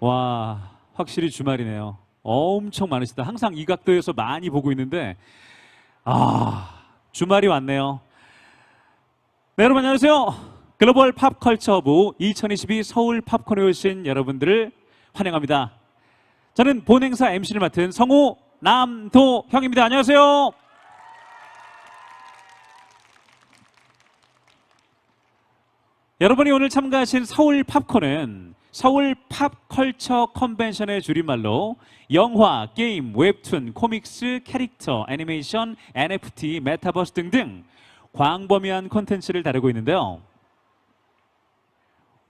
와, 확실히 주말이네요. 엄청 많으시다. 항상 이 각도에서 많이 보고 있는데 주말이 왔네요. 네, 여러분 안녕하세요. 글로벌 팝컬처부 2022 서울 팝콘에 오신 여러분들을 환영합니다. 저는 본행사 MC를 맡은 성우 남도형입니다. 안녕하세요. 여러분이 오늘 참가하신 서울 팝콘은 서울 팝컬처 컨벤션의 줄임말로 영화, 게임, 웹툰, 코믹스, 캐릭터, 애니메이션, NFT, 메타버스 등등 광범위한 콘텐츠를 다루고 있는데요.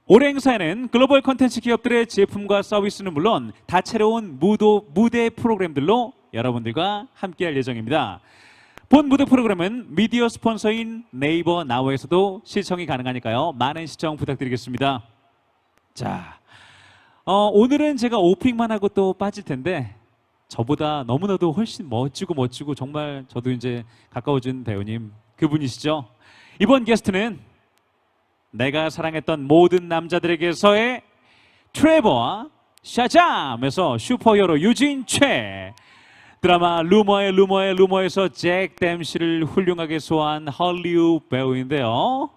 올해 행사에는 글로벌 콘텐츠 기업들의 제품과 서비스는 물론 다채로운 무대 프로그램들로 여러분들과 함께할 예정입니다. 본 무대 프로그램은 미디어 스폰서인 네이버 나우에서도 시청이 가능하니까요. 많은 시청 부탁드리겠습니다. 자, 오늘은 제가 오프닝만 하고 또 빠질 텐데 저보다 너무나도 훨씬 멋지고 정말 저도 이제 가까워진 배우님 그분이시죠. 이번 게스트는 내가 사랑했던 모든 남자들에게서의 트레버와 샤잠에서 슈퍼히어로 유진 최, 드라마 루머에서 잭 댐시를 훌륭하게 소화한 헐리우드 배우인데요.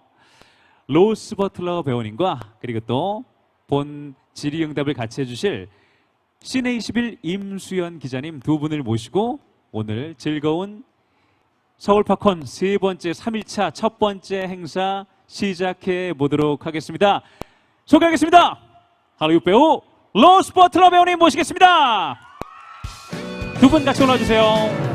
로스 버틀러 배우님과 그리고 또 본 질의응답을 같이 해주실 시내21 임수연 기자님 두 분을 모시고 오늘 즐거운 서울팝콘 세 번째 3일차 첫 번째 행사 시작해 보도록 하겠습니다. 소개하겠습니다. 할리우드 배우 로스 버틀러 배우님 모시겠습니다. 두 분 같이 올라주세요.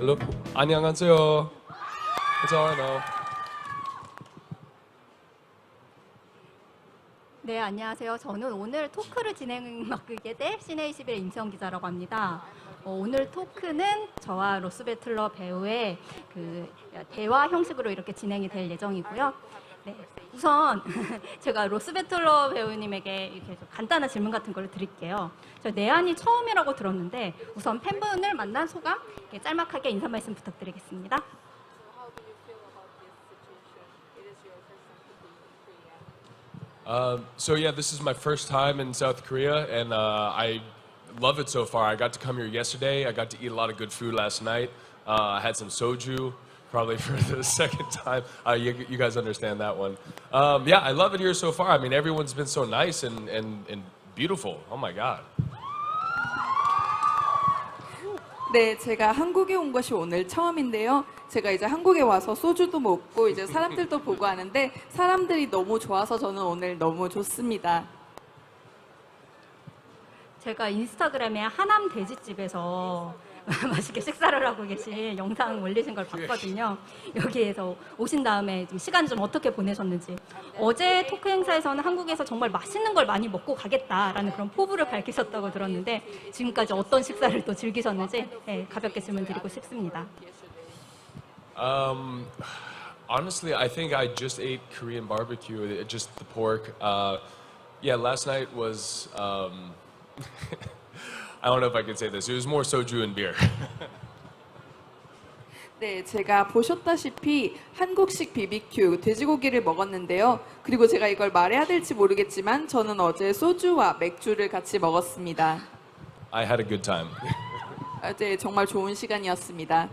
Hello. 안녕하세요. It's all I know. 네, 안녕하세요. 저는 오늘 토크를 맡게 될 시내21 임수연 기자라고 합니다. 오늘 토크는 저와 로스 버틀러 배우의 그 대화 형식으로 이렇게 진행이 될 예정이고요. 네, 우선 제가 로스 버틀러 배우님에게 이렇게 간단한 질문 같은 걸 드릴게요. 저 내한이 처음이라고 들었는데 우선 팬분을 만난 소감 짤막하게 인사 말씀 부탁드리겠습니다. So yeah, this is my first time in South Korea, and I love it so far. I got to come here yesterday. I got to eat a lot of good food last night. I had some soju, probably for the second time. You guys understand that one. Yeah, I love it here so far. I mean, everyone's been so nice and beautiful. Oh my God. 네, 제가 한국에 온 것이 오늘 처음인데요. 제가 이제 한국에 와서 소주도 먹고 이제 사람들도 보고 하는데 사람들이 너무 좋아서 저는 오늘 너무 좋습니다. 제가 인스타그램에 하남 돼지집에서 맛있게 식사를 하고 계신 영상 올리신 걸 봤거든요. 여기에서 오신 다음에 시간 좀 어떻게 보내셨는지. 어제 토크 행사에서는 한국에서 정말 맛있는 걸 많이 먹고 가겠다라는 그런 포부를 밝히셨다고 들었는데 지금까지 어떤 식사를 또 즐기셨는지 가볍게 질문 드리고 싶습니다. Honestly, I think I just ate Korean barbecue, just the pork. Yeah, last night was. I don't know if I can say this. It was more soju and beer. 네, 제가 보셨다시피 한국식 BBQ 돼지고기를 먹었는데요. 그리고 제가 이걸 말해야 될지 모르겠지만 저는 어제 소주와 맥주를 같이 먹었습니다. I had a good time. 어제 정말 좋은 시간이었습니다.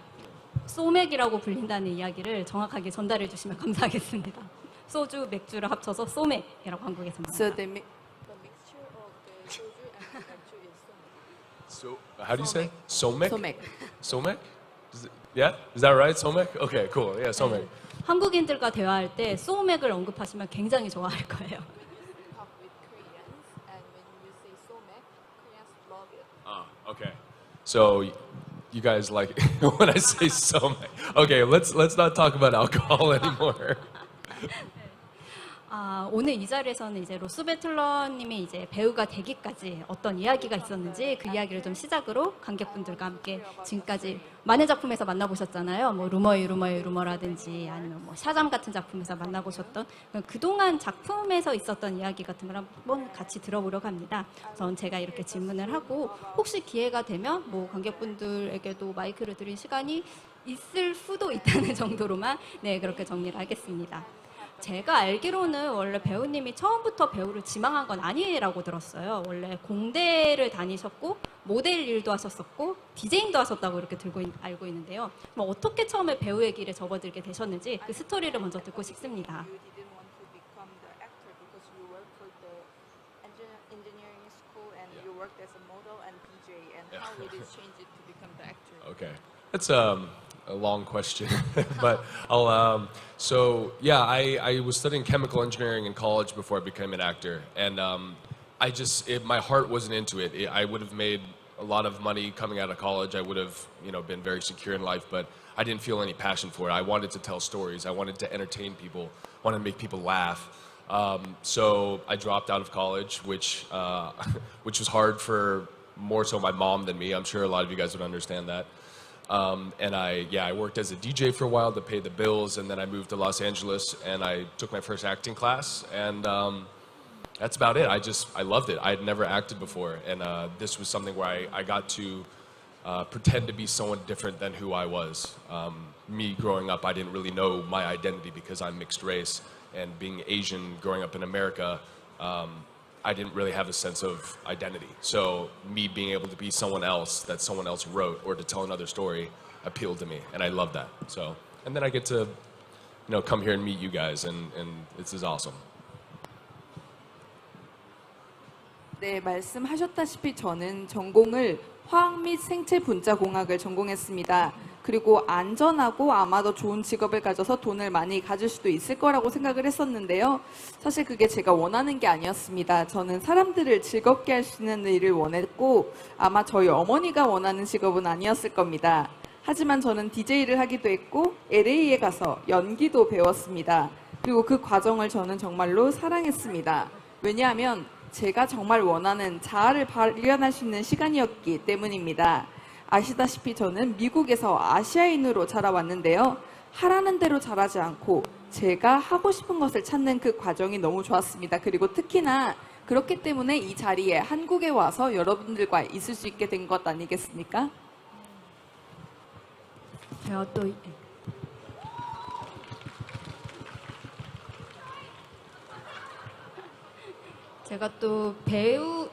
소맥이라고 불린다는 이야기를 정확하게 전달해 주시면 감사하겠습니다. 소주, 맥주를 합쳐서 소맥이라고 한국에서 So 말합니다. the So, how do you say? Somek? 소맥. Somek? Yeah? Is that right? Somek? Okay, cool. Yeah, Somek. 한국인들과 대화할 때 소맥을 언급하시면 굉장히 좋아할 거예요. Okay. So, you guys like when I say Somek. Okay, let's not talk about alcohol anymore. 오늘 이 자리에서는 이제 로스 배틀러님이 이제 배우가 되기까지 어떤 이야기가 있었는지 그 이야기를 좀 시작으로 관객분들과 함께 지금까지 많은 작품에서 만나보셨잖아요. 뭐 루머의 루머라든지 아니면 뭐 샤잠 같은 작품에서 만나보셨던 그동안 작품에서 있었던 이야기 같은 걸 한번 같이 들어보려고 합니다. 우선 제가 이렇게 질문을 하고 혹시 기회가 되면 뭐 관객분들에게도 마이크를 드릴 시간이 있을 수도 있다는 정도로만 네 그렇게 정리를 하겠습니다. 제가 알기로는 원래 배우님이 처음부터 배우를 지망한 건 아니라고 들었어요. 원래 공대를 다니셨고 모델 일도 하셨었고 디제잉도 하셨다고 이렇게 알고 있는데요. 뭐 어떻게 처음에 배우의 길에 접어들게 되셨는지 그 스토리를 먼저 듣고 싶습니다. You didn't want to become the actor because you worked for the engineering school and you worked as a model and DJ, and Yeah. how did it change it to become the actor? Okay, that's a long question, but so yeah, I was studying chemical engineering in college before I became an actor, and my heart wasn't into it. I would have made a lot of money coming out of college. I would have been very secure in life, but I didn't feel any passion for it. I wanted to tell stories. I wanted to entertain people. Wanted to make people laugh. So I dropped out of college, which was hard for more so my mom than me. I'm sure a lot of you guys would understand that. And I worked as a DJ for a while to pay the bills, and then I moved to Los Angeles and I took my first acting class, and that's about it. I loved it. I had never acted before, and this was something where I got to pretend to be someone different than who I was. Me growing up, I didn't really know my identity because I'm mixed race, and being Asian growing up in America, I didn't really have a sense of identity. So me being able to be someone else that someone else wrote or to tell another story appealed to me, and I love that. So, and then I get to, come here and meet you guys, and this is awesome. 네, 말씀하셨다시피 저는 전공을 화학 및 생체 분자 공학을 전공했습니다. 그리고 안전하고 아마도 좋은 직업을 가져서 돈을 많이 가질 수도 있을 거라고 생각을 했었는데요. 사실 그게 제가 원하는 게 아니었습니다. 저는 사람들을 즐겁게 할 수 있는 일을 원했고 아마 저희 어머니가 원하는 직업은 아니었을 겁니다. 하지만 저는 DJ를 하기도 했고 LA에 가서 연기도 배웠습니다. 그리고 그 과정을 저는 정말로 사랑했습니다. 왜냐하면 제가 정말 원하는 자아를 발견할 수 있는 시간이었기 때문입니다. 아시다시피 저는 미국에서 아시아인으로 자라왔는데요. 하라는 대로 자라지 않고 제가 하고 싶은 것을 찾는 그 과정이 너무 좋았습니다. 그리고 특히나 그렇기 때문에 이 자리에 한국에 와서 여러분들과 있을 수 있게 된 것 아니겠습니까? 제가 또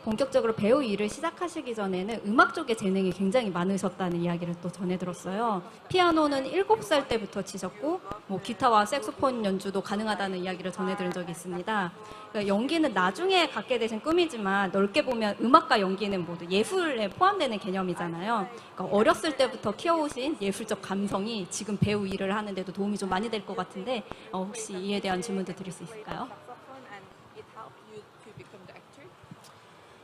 본격적으로 배우 일을 시작하시기 전에는 음악 쪽에 재능이 굉장히 많으셨다는 이야기를 또 전해 들었어요. 피아노는 7살 때부터 치셨고, 뭐 기타와 색소폰 연주도 가능하다는 이야기를 전해 들은 적이 있습니다. 그러니까 연기는 나중에 갖게 되신 꿈이지만 넓게 보면 음악과 연기는 모두 예술에 포함되는 개념이잖아요. 그러니까 어렸을 때부터 키워오신 예술적 감성이 지금 배우 일을 하는데도 도움이 좀 많이 될 것 같은데 혹시 이에 대한 질문도 드릴 수 있을까요? Saxophone, and it helped you to become the actor?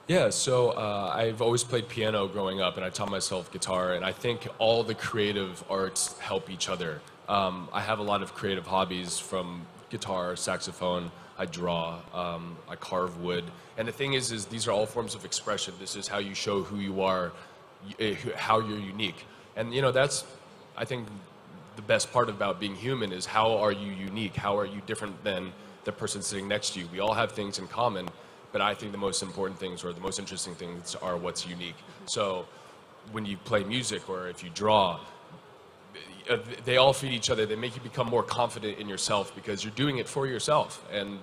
Yeah, so I've always played piano growing up, and I taught myself guitar, and I think all the creative arts help each other. I have a lot of creative hobbies, from guitar, saxophone, I draw, I carve wood, and the thing is these are all forms of expression. This is how you show who you are, how you're unique. And that's, I think, the best part about being human is how are you unique? How are you different than the person sitting next to you? We all have things in common, but I think the most important things or the most interesting things are what's unique. So when you play music or if you draw, they all feed each other. They make you become more confident in yourself because you're doing it for yourself. And,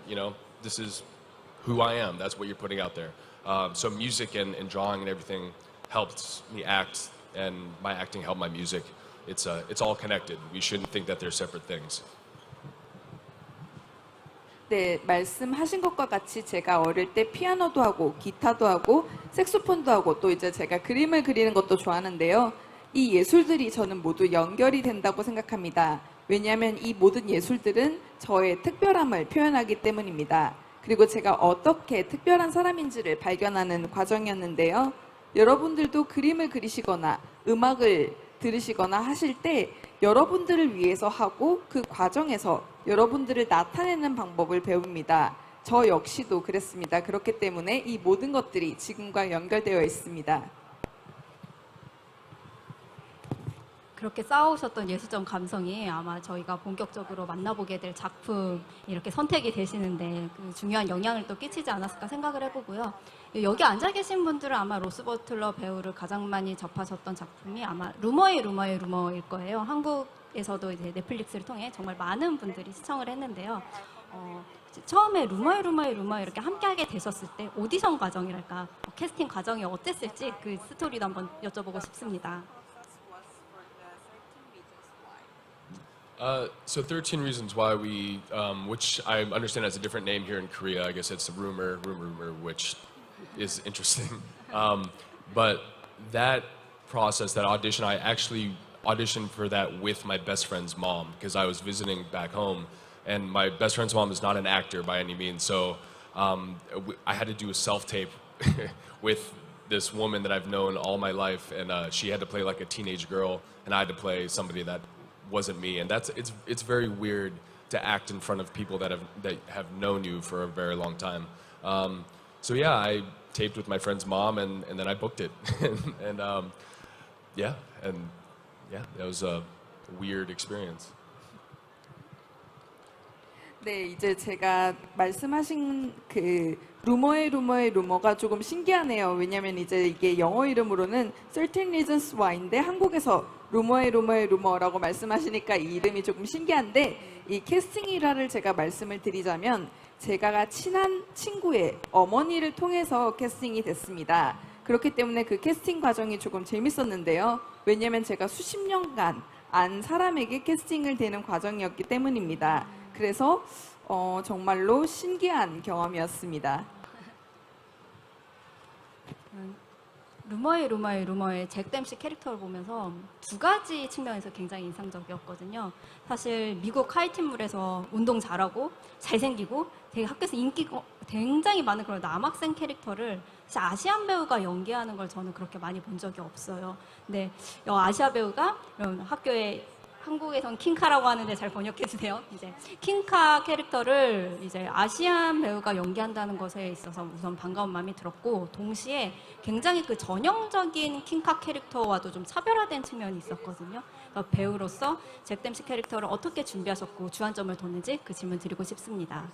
this is who I am. That's what you're putting out there. So music and drawing and everything helped me act, and my acting helped my music. It's all connected. We shouldn't think that they're separate things. 네, 말씀하신 것과 같이 제가 어릴 때 피아노도 하고 기타도 하고 색소폰도 하고 또 이제 제가 그림을 그리는 것도 좋아하는데요. 이 예술들이 저는 모두 연결이 된다고 생각합니다. 왜냐하면 이 모든 예술들은 저의 특별함을 표현하기 때문입니다. 그리고 제가 어떻게 특별한 사람인지를 발견하는 과정이었는데요. 여러분들도 그림을 그리시거나 음악을 들으시거나 하실 때 여러분들을 위해서 하고 그 과정에서 여러분들을 나타내는 방법을 배웁니다. 저 역시도 그랬습니다. 그렇기 때문에 이 모든 것들이 지금과 연결되어 있습니다. 그렇게 쌓아오셨던 예술적 감성이 아마 저희가 본격적으로 만나보게 될 작품 이렇게 선택이 되시는데 그 중요한 영향을 또 끼치지 않았을까 생각을 해보고요. 여기 앉아 계신 분들은 아마 로스 버틀러 배우를 가장 많이 접하셨던 작품이 아마 루머의 루머일 거예요. 한국에서도 이제 넷플릭스를 통해 정말 많은 분들이 시청을 했는데요. 처음에 루머의 루머 이렇게 함께하게 되셨을 때 오디션 과정이랄까 캐스팅 과정이 어땠을지 그 스토리도 한번 여쭤보고 싶습니다. So 13 Reasons Why we, which I understand has a different name here in Korea. I guess it's rumor, which is interesting. But that process, that audition, I actually auditioned for that with my best friend's mom because I was visiting back home, and my best friend's mom is not an actor by any means. So I had to do a self-tape with this woman that I've known all my life, and she had to play like a teenage girl, and I had to play somebody that wasn't me, and it's very weird to act in front of people that have known you for a very long time. So yeah, I taped with my friend's mom, and then I booked it, and yeah, that was a weird experience. 네, 이제 제가 말씀하신 그 루머의 루머가 조금 신기하네요. 왜냐면 이제 이게 영어 이름으로는 13 Reasons Why인데 한국에서 루머의 루머라고 말씀하시니까 이 이름이 조금 신기한데 이 캐스팅 일화를 제가 말씀을 드리자면 제가 친한 친구의 어머니를 통해서 캐스팅이 됐습니다. 그렇기 때문에 그 캐스팅 과정이 조금 재밌었는데요. 왜냐면 제가 수십 년간 안 사람에게 캐스팅을 되는 과정이었기 때문입니다. 그래서 정말로 신기한 경험이었습니다. 루머의 잭 댐시 캐릭터를 보면서 두 가지 측면에서 굉장히 인상적이었거든요. 사실 미국 하이틴물에서 운동 잘하고 잘생기고 되게 학교에서 인기가 굉장히 많은 그런 남학생 캐릭터를 아시안 배우가 연기하는 걸 저는 그렇게 많이 본 적이 없어요. 근데 아시아 배우가 학교에 한국에선 킹카라고 하는데 잘 번역해 주세요. 이제 킹카 캐릭터를 이제 아시안 배우가 연기한다는 것에 있어서 우선 반가운 마음이 들었고, 동시에 굉장히 그 전형적인 킹카 캐릭터와도 좀 차별화된 측면이 있었거든요. 그러니까 배우로서 잭 댐시 캐릭터를 어떻게 준비하셨고 주안점을 뒀는지 그 질문 드리고 싶습니다.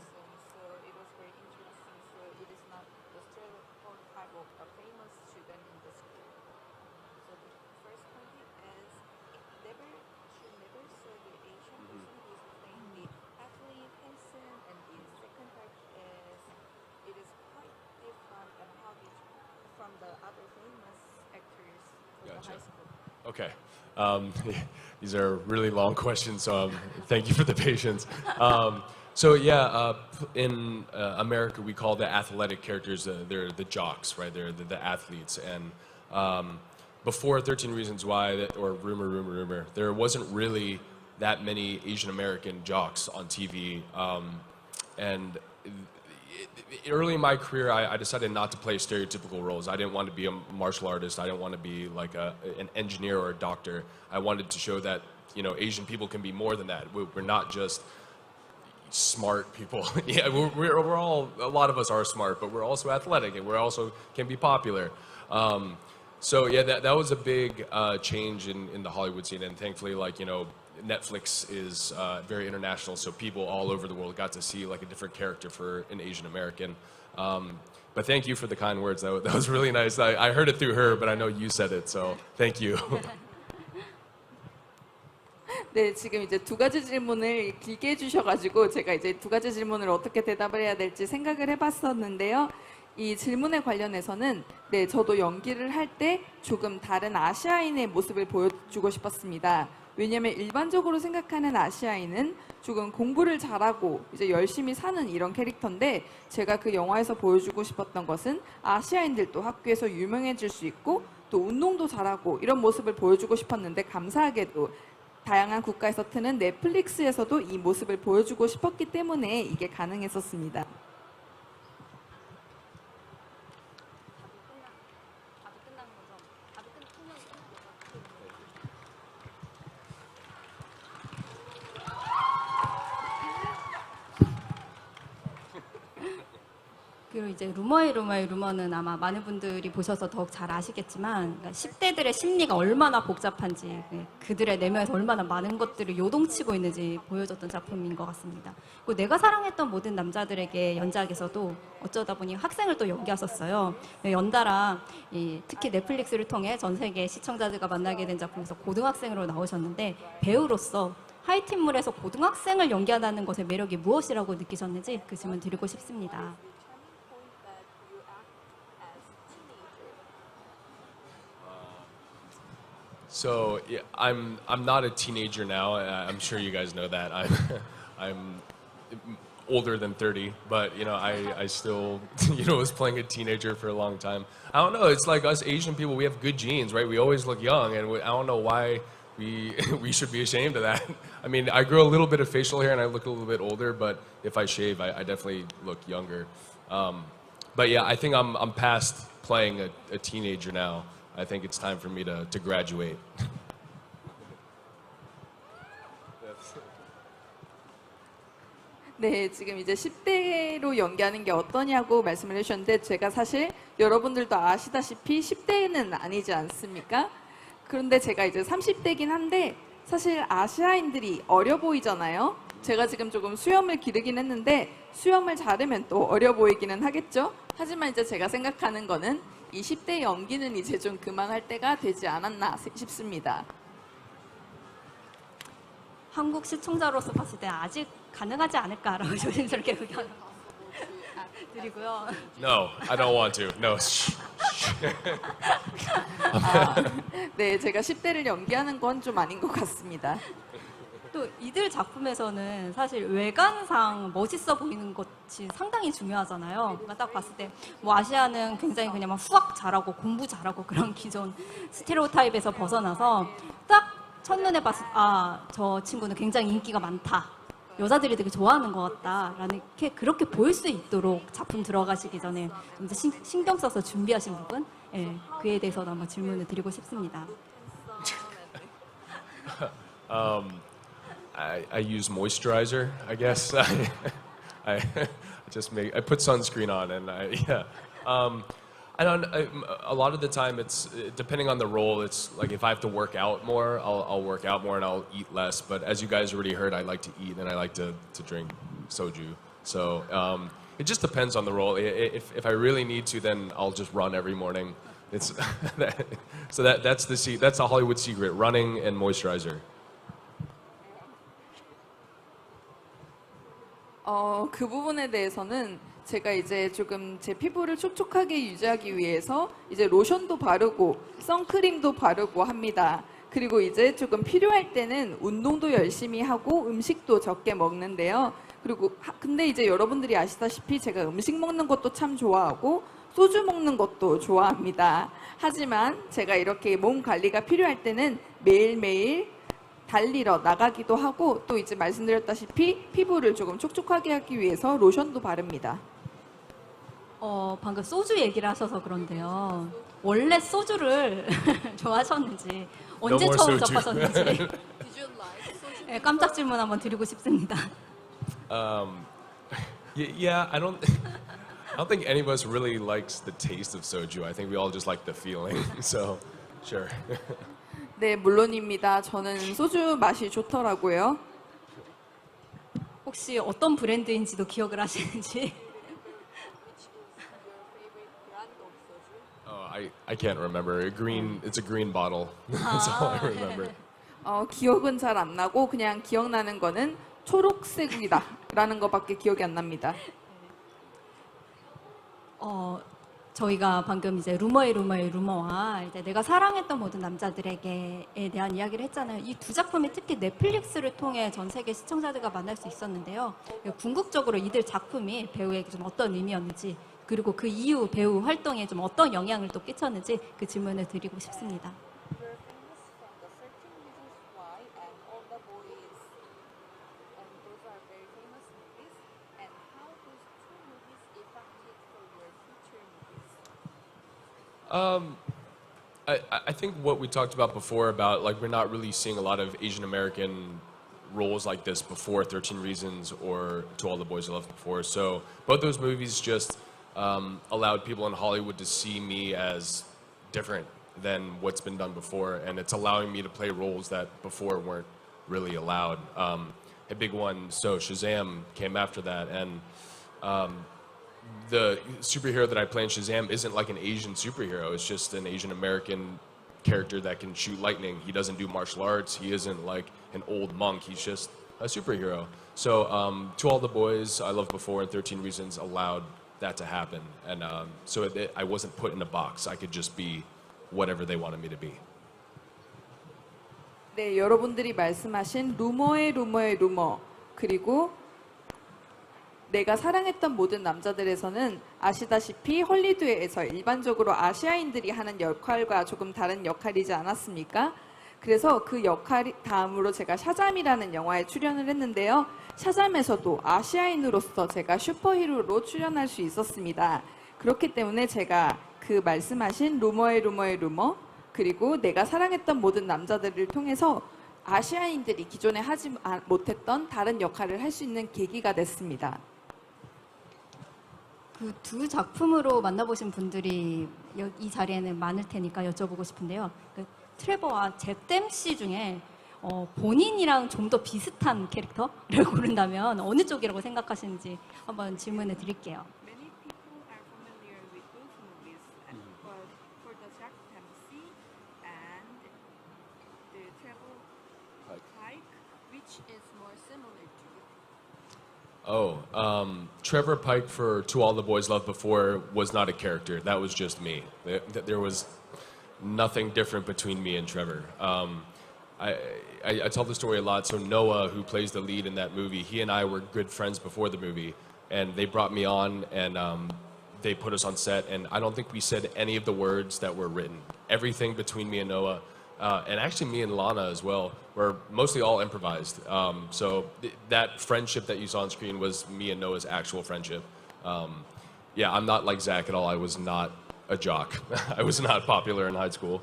Okay. These are really long questions, so thank you for the patience. So yeah, in America we call the athletic characters, they're the jocks, right? They're the athletes. And before 13 Reasons Why, or rumor, there wasn't really that many Asian American jocks on TV. And early in my career, I decided not to play stereotypical roles. I didn't want to be a martial artist. I didn't want to be like an engineer or a doctor. I wanted to show that, you know, Asian people can be more than that. We're not just smart people. Yeah, we're all, a lot of us are smart, but we're also athletic and we're also can be popular. So yeah, that was a big change in the Hollywood scene, and thankfully, like, you know, Netflix is very international, so people all over the world got to see like a different character for an Asian American. But thank you for the kind words. That was really nice. I heard it through her, but I know you said it, so thank you. 네, 지금 이제 두 가지 질문을 길게 해주셔가지고 제가 이제 두 가지 질문을 어떻게 대답을 해야 될지 생각을 해봤었는데요. 이 질문에 관련해서는 네, 저도 연기를 할 때 조금 다른 아시아인의 모습을 보여주고 싶었습니다. 왜냐하면 일반적으로 생각하는 아시아인은 조금 공부를 잘하고 이제 열심히 사는 이런 캐릭터인데, 제가 그 영화에서 보여주고 싶었던 것은 아시아인들도 학교에서 유명해질 수 있고 또 운동도 잘하고 이런 모습을 보여주고 싶었는데, 감사하게도 다양한 국가에서 트는 넷플릭스에서도 이 모습을 보여주고 싶었기 때문에 이게 가능했었습니다. 그리고 이제 루머의 루머는 아마 많은 분들이 보셔서 더욱 잘 아시겠지만 그러니까 10대들의 심리가 얼마나 복잡한지 그들의 내면에서 얼마나 많은 것들을 요동치고 있는지 보여줬던 작품인 것 같습니다. 그리고 내가 사랑했던 모든 남자들에게 연작에서도 어쩌다 보니 학생을 또 연기하셨어요. 연달아 특히 넷플릭스를 통해 전 세계 시청자들과 만나게 된 작품에서 고등학생으로 나오셨는데 배우로서 하이틴물에서 고등학생을 연기한다는 것의 매력이 무엇이라고 느끼셨는지 그 질문 드리고 싶습니다. So yeah, I'm not a teenager now. I'm sure you guys know that. I'm older than 30, but I still was playing a teenager for a long time. I don't know. It's like us Asian people. We have good genes, right? We always look young, and I don't know why we should be ashamed of that. I mean, I grow a little bit of facial hair and I look a little bit older, but if I shave, I definitely look younger. But yeah, I think I'm past playing a teenager now. I think it's time for me to graduate. 네, 지금 이제 10대로 연기하는 게 어떠냐고 말씀을 해주셨는데 제가 사실 여러분들도 아시다시피 10대는 아니지 않습니까? 그런데 제가 이제 30대긴 한데 사실 아시아인들이 어려 보이잖아요. 제가 지금 조금 수염을 기르긴 했는데 수염을 자르면 또 어려 보이기는 하겠죠. 하지만 이제 제가 생각하는 거는 이 10대 연기는 이제 좀 그만할 때가 되지 않았나 싶습니다. 한국 시청자로서 봤을 때 아직 가능하지 않을까라고 조심스럽게 의견 드리고요. No, I don't want to. No. 네, 제가 10대를 연기하는 건 좀 아닌 것 같습니다. 또 이들 작품에서는 사실 외관상 멋있어 보이는 것이 상당히 중요하잖아요. 그러니까 딱 봤을 때 뭐 아시아는 굉장히 그냥 막 수학 잘하고 공부 잘하고 그런 기존 스테레오타입에서 벗어나서 딱 첫눈에 봤을 때 저 친구는 굉장히 인기가 많다. 여자들이 되게 좋아하는 것 같다라는 그렇게 보일 수 있도록 작품 들어가시기 전에 좀 더 신경 써서 준비하신 부분, 그에 대해서도 한번 질문을 드리고 싶습니다. I use moisturizer, I guess. I I put sunscreen on, and a lot of the time it's depending on the role. It's like if I have to work out more, I'll work out more and I'll eat less. But as you guys already heard, I like to eat and I like to drink soju. So it just depends on the role. If I really need to, then I'll just run every morning. It's that's a Hollywood secret: running and moisturizer. 그 부분에 대해서는 제가 이제 조금 제 피부를 촉촉하게 유지하기 위해서 이제 로션도 바르고 선크림도 바르고 합니다. 그리고 이제 조금 필요할 때는 운동도 열심히 하고 음식도 적게 먹는데요. 그리고 근데 이제 여러분들이 아시다시피 제가 음식 먹는 것도 참 좋아하고 소주 먹는 것도 좋아합니다. 하지만 제가 이렇게 몸 관리가 필요할 때는 매일매일 달리러 나가기도 하고 또 이제 말씀드렸다시피 피부를 조금 촉촉하게 하기 위해서 로션도 바릅니다. 방금 소주 얘기를 하셔서 그런데요. 원래 소주를 좋아하셨는지 언제 more 처음 soju. 접하셨는지 깜짝 질문 한번 드리고 싶습니다. Yeah, I don't think any of us really likes the taste of soju. I think we all just like the feeling. So, sure. 네, 물론입니다. 저는 소주 맛이 좋더라고요. 혹시 어떤 브랜드인지도 기억을 하시는지? I can't remember. It's a green bottle. That's all I remember. 기억은 잘 안 나고 그냥 기억나는 거는 초록색이다라는 것밖에 기억이 안 납니다. 저희가 방금 이제 루머의 루머와 이제 내가 사랑했던 모든 남자들에게에 대한 이야기를 했잖아요. 이 두 작품이 특히 넷플릭스를 통해 전 세계 시청자들과 만날 수 있었는데요. 궁극적으로 이들 작품이 배우에게 좀 어떤 의미였는지 그리고 그 이후 배우 활동에 좀 어떤 영향을 또 끼쳤는지 그 질문을 드리고 싶습니다. You're famous from the 13 Reasons Why and All the Boys, and those are very famous movies. And how those two movies affected for your future movies? I think what we talked about before about like we're not really seeing a lot of Asian American roles like this before 13 Reasons or To All the Boys I Loved Before. So both those movies just allowed people in Hollywood to see me as different than what's been done before, and it's allowing me to play roles that before weren't really allowed. A big one, so Shazam came after that, and the superhero that I play in Shazam isn't like an Asian superhero. It's just an Asian American character that can shoot lightning. He doesn't do martial arts. He isn't like an old monk. He's just a superhero. So To All the Boys I Loved Before and 13 Reasons allowed that to happen. And I wasn't put in a box. I could just be whatever they wanted me to be. 네, 여러분들이 말씀하신 루머의 루머 그리고 내가 사랑했던 모든 남자들에서는 아시다시피 헐리우드에서 일반적으로 아시아인들이 하는 역할과 조금 다른 역할이지 않았습니까? 그래서 그 역할 다음으로 제가 샤잠이라는 영화에 출연을 했는데요. 샤잠에서도 아시아인으로서 제가 슈퍼히어로로 출연할 수 있었습니다. 그렇기 때문에 제가 그 말씀하신 루머의 루머 그리고 내가 사랑했던 모든 남자들을 통해서 아시아인들이 기존에 하지 못했던 다른 역할을 할 수 있는 계기가 됐습니다. 그 두 작품으로 만나보신 분들이 이 자리에는 많을 테니까 여쭤보고 싶은데요. 그 트레버와 잽 댐시 중에 본인이랑 좀 더 비슷한 캐릭터를 고른다면 어느 쪽이라고 생각하시는지 한번 질문해 드릴게요. Many people are familiar with both movies, but for the Jack Dempsey and the Trevor Pike, which is more similar to you? Trevor Pike for To All the Boys Loved Before was not a character. That was just me. There was nothing different between me and Trevor. I tell the story a lot. So Noah, who plays the lead in that movie, he and I were good friends before the movie, and they brought me on and they put us on set, and I don't think we said any of the words that were written. Everything between me and Noah, and actually me and Lana as well, were mostly all improvised. That friendship that you saw on screen was me and Noah's actual friendship. Yeah, I'm not like Zach at all. I was not a jock. I was not popular in high school.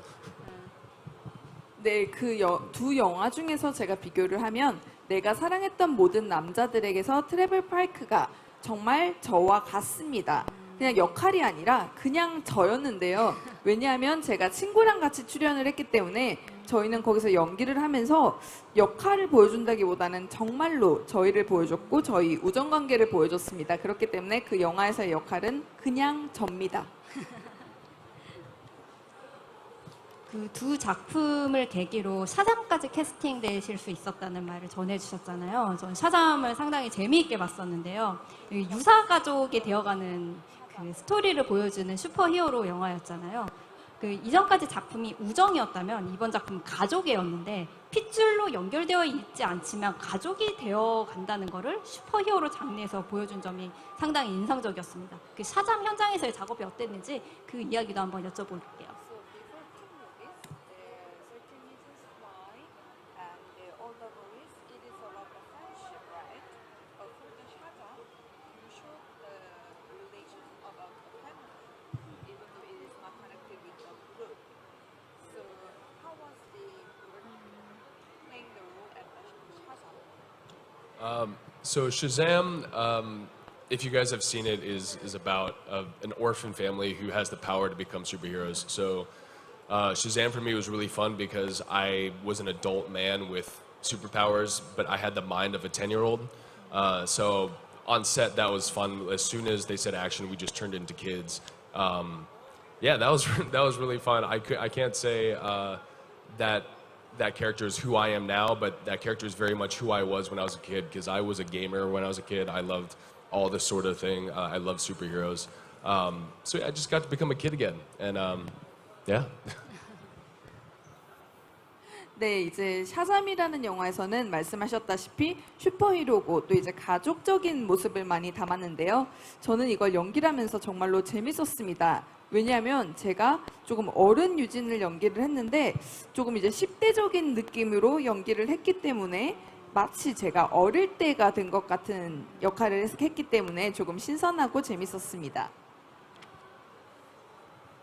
네, 그 두 영화 중에서 제가 비교를 하면 내가 사랑했던 모든 남자들에게서 트래블 파이크가 정말 저와 같습니다. 그냥 역할이 아니라 그냥 저였는데요. 왜냐하면 제가 친구랑 같이 출연을 했기 때문에 저희는 거기서 연기를 하면서 역할을 보여준다기보다는 정말로 저희를 보여줬고 저희 우정관계를 보여줬습니다. 그렇기 때문에 그 영화에서의 역할은 그냥 접니다. 그 두 작품을 계기로 샤잠까지 캐스팅되실 수 있었다는 말을 전해주셨잖아요. 저는 샤잠을 상당히 재미있게 봤었는데요. 유사 가족이 되어가는 그 스토리를 보여주는 슈퍼히어로 영화였잖아요. 그 이전까지 작품이 우정이었다면 이번 작품은 가족이었는데 핏줄로 연결되어 있지 않지만 가족이 되어 간다는 거를 슈퍼히어로 장르에서 보여준 점이 상당히 인상적이었습니다. 그 샤잠 현장에서의 작업이 어땠는지 그 이야기도 한번 여쭤볼게요. So before two movies, the 13 Reasons Why and All the Boys, it is about the friendship, right? For the Shazam, you showed the relation about the family, even though it is not connected with the group. So how was the playing the role at the Shazam? So Shazam, if you guys have seen it, is about an orphan family who has the power to become superheroes. So Shazam for me was really fun because I was an adult man with superpowers, but I had the mind of a 10-year-old. So on set, that was fun. As soon as they said action, we just turned into kids. Yeah, that was really fun. I can't say that character is who I am now, but that character is very much who I was when I was a kid, because I was a gamer when I was a kid. I loved all this sort of thing. I loved superheroes. So yeah, I just got to become a kid again, and yeah. 네, 이제 샤잠이라는 영화에서는 말씀하셨다시피 슈퍼히로고 또 이제 가족적인 모습을 많이 담았는데요. 저는 이걸 연기를 하면서 정말로 재밌었습니다. 왜냐하면 제가 조금 어른 유진을 연기를 했는데 조금 이제 10대적인 느낌으로 연기를 했기 때문에 마치 제가 어릴 때가 된 것 같은 역할을 했기 때문에 조금 신선하고 재밌었습니다.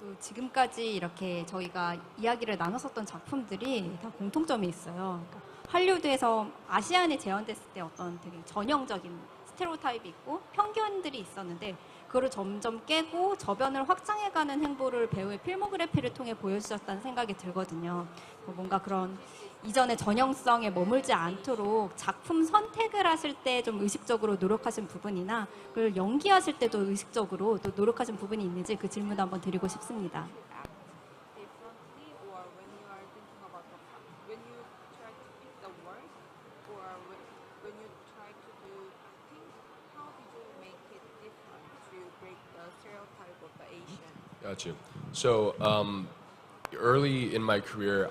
또 지금까지 이렇게 저희가 이야기를 나눴었던 작품들이 다 공통점이 있어요. 그러니까 할리우드에서 아시안에 재현됐을 때 어떤 되게 전형적인 스테레오타입이 있고 편견들이 있었는데 그거를 점점 깨고 저변을 확장해가는 행보를 배우의 필모그래피를 통해 보여주셨다는 생각이 들거든요. 뭔가 그런 이전의 전형성에 머물지 않도록 작품 선택을 하실 때 좀 의식적으로 노력하신 부분이나 그걸 연기하실 때도 의식적으로 또 노력하신 부분이 있는지 그 질문도 한번 드리고 싶습니다. Differently, or when you are thinking about when you try to pick the word, or when you try to do acting, how did you make it different to break the stereotype of the Asian? Got you. So early in my career,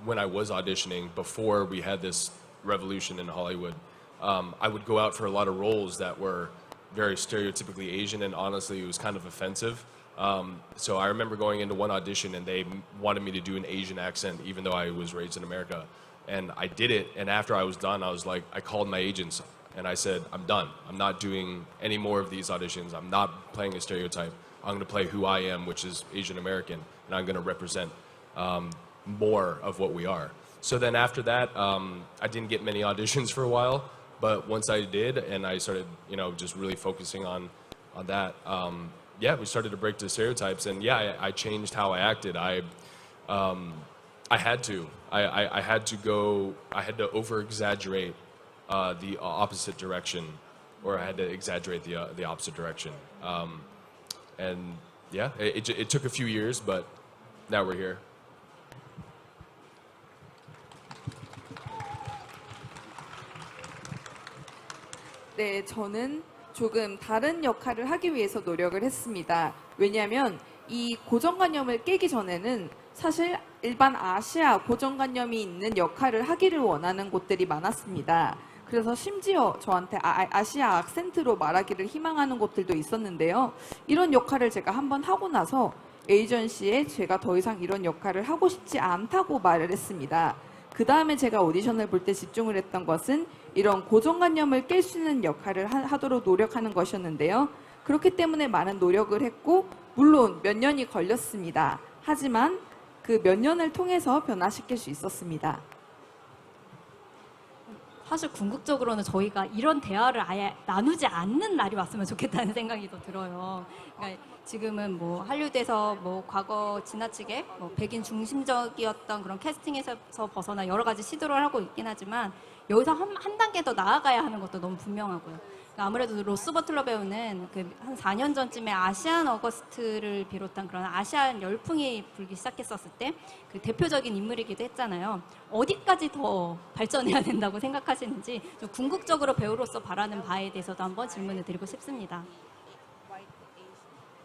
when I was auditioning before we had this revolution in Hollywood, I would go out for a lot of roles that were very stereotypically Asian, and honestly, it was kind of offensive. So I remember going into one audition, and they wanted me to do an Asian accent, even though I was raised in America. And I did it, and after I was done, I was like, I called my agents, and I said, I'm done. I'm not doing any more of these auditions. I'm not playing a stereotype. I'm going to play who I am, which is Asian American, and I'm going to represent more of what we are. So then after that, I didn't get many auditions for a while, but once I did, and I started, just really focusing on that, we started to break the stereotypes, and I changed how I acted. I had to. I had to over-exaggerate the opposite direction, or I had to exaggerate the opposite direction. It took a few years, but now we're here. 네, 저는 조금 다른 역할을 하기 위해서 노력을 했습니다. 왜냐하면 이 고정관념을 깨기 전에는 사실 일반 아시아 고정관념이 있는 역할을 하기를 원하는 곳들이 많았습니다. 그래서 심지어 저한테 아시아 악센트로 말하기를 희망하는 곳들도 있었는데요. 이런 역할을 제가 한번 하고 나서 에이전시에 제가 더 이상 이런 역할을 하고 싶지 않다고 말을 했습니다. 그 다음에 제가 오디션을 볼 때 집중을 했던 것은 이런 고정관념을 깰 수 있는 역할을 하도록 노력하는 것이었는데요. 그렇기 때문에 많은 노력을 했고 물론 몇 년이 걸렸습니다. 하지만 그 몇 년을 통해서 변화시킬 수 있었습니다. 사실 궁극적으로는 저희가 이런 대화를 아예 나누지 않는 날이 왔으면 좋겠다는 생각이 더 들어요. 그러니까 지금은 뭐 할리우드에서 뭐 과거 지나치게 뭐 백인 중심적이었던 그런 캐스팅에서 벗어나 여러 가지 시도를 하고 있긴 하지만 여기서 한 단계 더 나아가야 하는 것도 너무 분명하고요. 아무래도 로스 버틀러 배우는 그 한 4년 전쯤에 아시안 어거스트를 비롯한 그런 아시안 열풍이 불기 시작했었을 때 그 대표적인 인물이기도 했잖아요. 어디까지 더 발전해야 된다고 생각하시는지 좀 궁극적으로 배우로서 바라는 바에 대해서도 한번 질문을 드리고 싶습니다. White Asian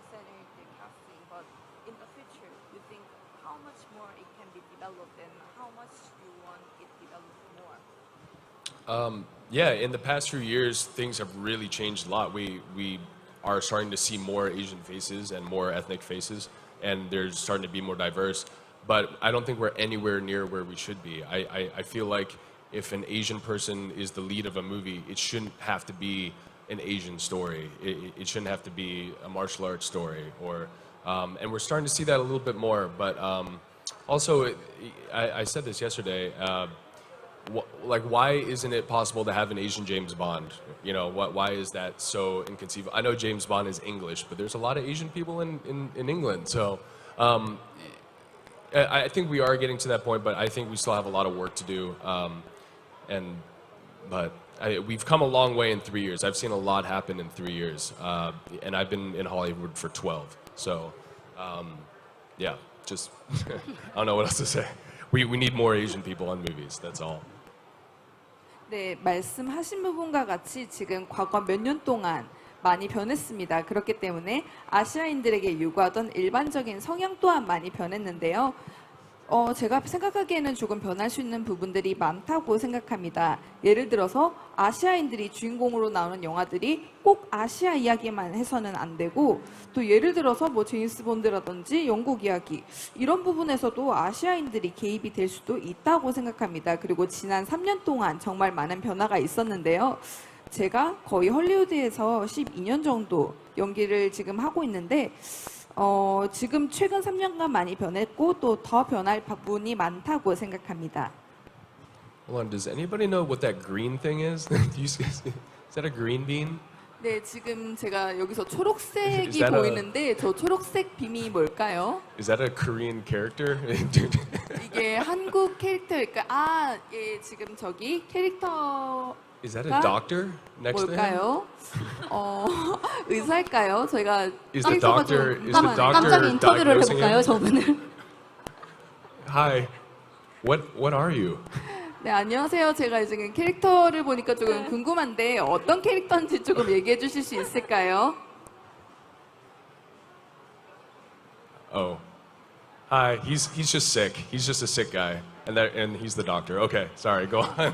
stereotype casting, but in the future, you think how much more it can be developed and how much you want it developed more? In the past few years, things have really changed a lot. We are starting to see more Asian faces and more ethnic faces, and they're starting to be more diverse. But I don't think we're anywhere near where we should be. I feel like if an Asian person is the lead of a movie, it shouldn't have to be an Asian story. It shouldn't have to be a martial arts story, and we're starting to see that a little bit more. But also, I said this yesterday. Why isn't it possible to have an Asian James Bond? Why is that so inconceivable? I know James Bond is English, but there's a lot of Asian people in England. So I think we are getting to that point, but I think we still have a lot of work to do. We've come a long way in 3 years. I've seen a lot happen in 3 years, and I've been in Hollywood for 12. So, just I don't know what else to say. We need more Asian people on movies. That's all. 네, 말씀하신 부분과 같이 지금 과거 몇 년 동안 많이 변했습니다. 그렇기 때문에 아시아인들에게 요구하던 일반적인 성향 또한 많이 변했는데요. 제가 생각하기에는 조금 변할 수 있는 부분들이 많다고 생각합니다. 예를 들어서 아시아인들이 주인공으로 나오는 영화들이 꼭 아시아 이야기만 해서는 안 되고 또 예를 들어서 뭐 제임스 본드라든지 영국 이야기 이런 부분에서도 아시아인들이 개입이 될 수도 있다고 생각합니다. 그리고 지난 3년 동안 정말 많은 변화가 있었는데요. 제가 거의 헐리우드에서 12년 정도 연기를 지금 하고 있는데 지금 최근 3년간 많이 변했고 또 더 변할 부분이 많다고 생각합니다. Hold on, does anybody know what that green thing is? Is that a green bean? 네, 지금 제가 여기서 Is 초록색이 that a- 보이는데 저 초록색 빔이 뭘까요? Is that a Korean character? 이게 한국 캐릭터일까? 아, 예, 지금 저기 캐릭터 Is that a doctor next to him? 뭘까요? 의사일까요? 저희가 Is the 캐릭터가 doctor 좀 is the 깜짝 doctor 인터뷰를 diagnosing 해볼까요, him? 저분을? Hi. What are you? 네, 안녕하세요. 제가 지금 캐릭터를 보니까 조금 궁금한데 어떤 캐릭터인지 조금 얘기해 주실 수 있을까요? Oh. Hi. He's just sick. He's just a sick guy. And he's the doctor. Okay. Sorry. Go on.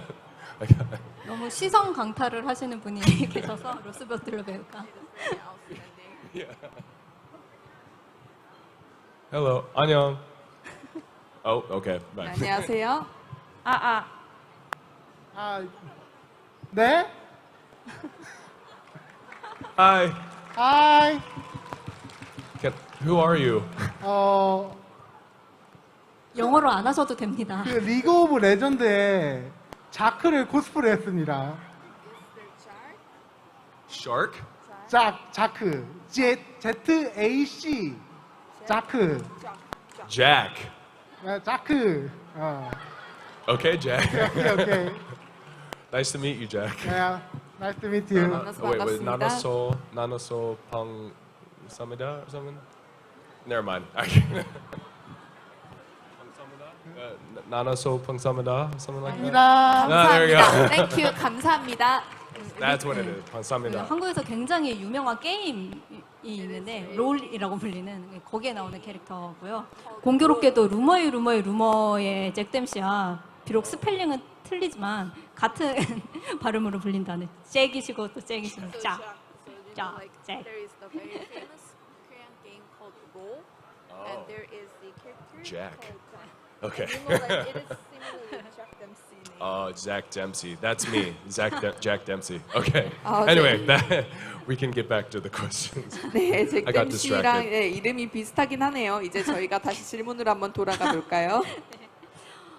너무 시선 강탈을 하시는 분이 계셔서 로스 베틀러 배우가. Hello. 안녕. Oh, okay. 네, Bye. 안녕하세요. 네? Hi. 하이. Who are you? 영어로 안 하셔도 됩니다. 그 리그 오브 레전드에 자크를 코스프레 했습니다. Shark? 자크. ZAC. 자크. Jack. 자크. Okay, Jack. 오케이. Nice to meet you, Jack. Yeah. Nice to meet you. 만나서 Wait, 반갑습니다. Nanaso Pang Samida or something? Never mind. Nanaso Pang Samida? Something like that? 감사합니다. Ah, there we 감사합니다. go. 땡큐, 감사합니다. That's what it is. Pang Samida. 한국에서 굉장히 유명한 게임이 있는데 롤이라고 불리는 거기에 나오는 캐릭터고요. 공교롭게도 루머의 잭 댐시와 비록 스펠링은 틀리지만 같은 발음으로 불린다는 잭이시고 또 잭이시는 짝. Like, Jack. there is the very famous Korean game called Roll, and Oh. there is the character Jack. called Jack. Okay. And you know, like, it is similarly Jack Dempsey name. Oh, Zach Dempsey. That's me. Jack Dempsey. Okay. Oh, Anyway, we can get back to the questions. 네, 잭 I got 댐시랑 distracted. 예, 이름이 비슷하긴 하네요. 이제 저희가 다시 질문으로 한번 돌아가 볼까요?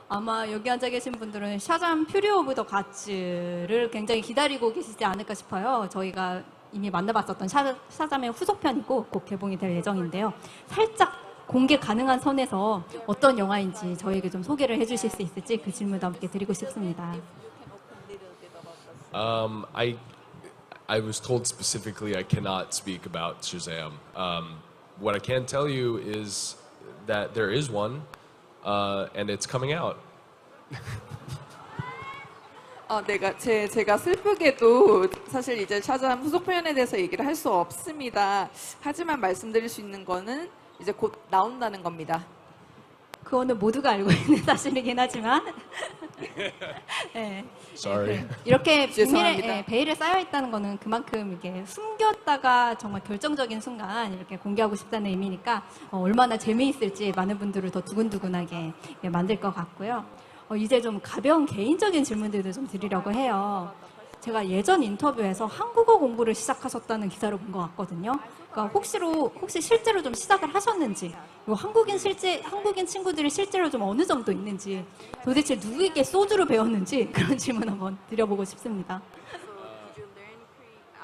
아마 여기 앉아 계신 분들은 샤잠 퓨리 오브 더 가츠를 굉장히 기다리고 계시지 않을까 싶어요. 저희가 이미 만나봤었던 샤잠의 후속편이고 곧 개봉이 될 예정인데요. 살짝 공개 가능한 선에서 어떤 영화인지 저에게 좀 소개를 해주실 수 있을지 그 질문도 함께 드리고 싶습니다. I was told specifically I cannot speak about Shazam. What I can tell you is that there is one, and it's coming out. 제가 슬프게도 사실 이제 샤잠 후속 표현에 대해서 얘기를 할 수 없습니다. 하지만 말씀드릴 수 있는 거는 이제 곧 나온다는 겁니다. 그거는 모두가 알고 있는 사실이긴 하지만 네. Sorry. 이렇게 죄송합니다. 비밀에 베일에 쌓여 있다는 거는 그만큼 이게 숨겼다가 정말 결정적인 순간 이렇게 공개하고 싶다는 의미니까 얼마나 재미있을지 많은 분들을 더 두근두근하게 만들 것 같고요. 이제 좀 가벼운 개인적인 질문들도 좀 드리려고 해요. 제가 예전 인터뷰에서 한국어 공부를 시작하셨다는 기사를 본 것 같거든요. 그러니까 혹시 실제로 좀 시작을 하셨는지, 그리고 한국인 친구들이 실제로 좀 어느 정도 있는지, 도대체 누구에게 소주를 배웠는지 그런 질문 한번 드려보고 싶습니다.